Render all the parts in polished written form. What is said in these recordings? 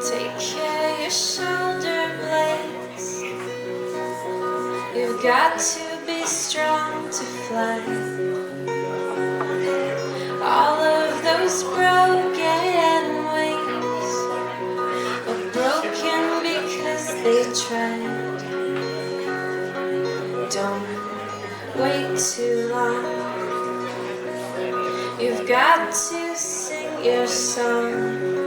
Take care of your shoulder blades. You've got to be strong to fly. All of those broken wings were broken because they tried. Don't wait too long. You've got to sing your song.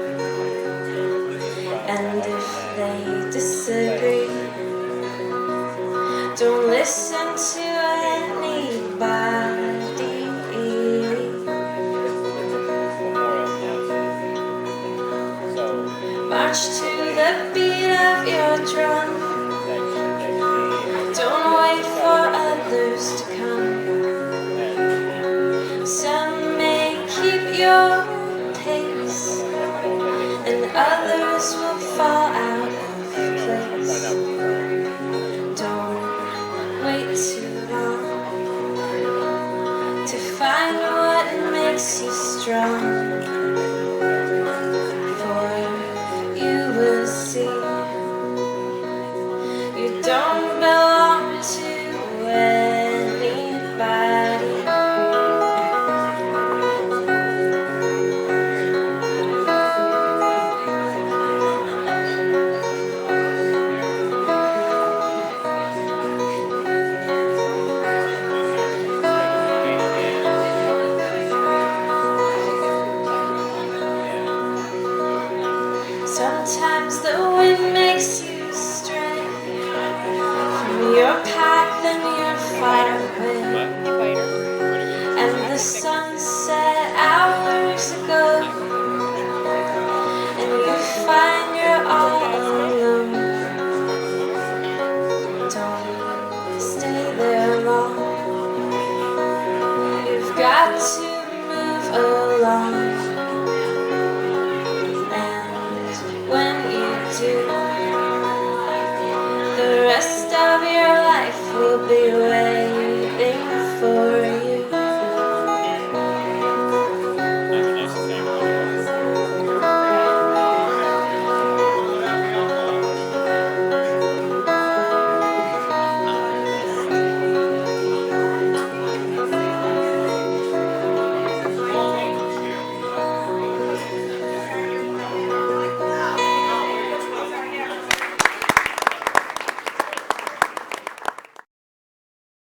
And if they disagree, don't listen to anybody. March to the beat of your drum. Don't wait for others to come. Some may keep your pace, and others will fall out of place. Don't wait too long to find what makes you strong. For you will see you don't belong to anybody. Sometimes the wind makes you stray from your path and you're far away, and the sun set hours ago, and you find you're all alone. Don't stay there long. You've got to move along. When you do, the rest of your life will be waiting.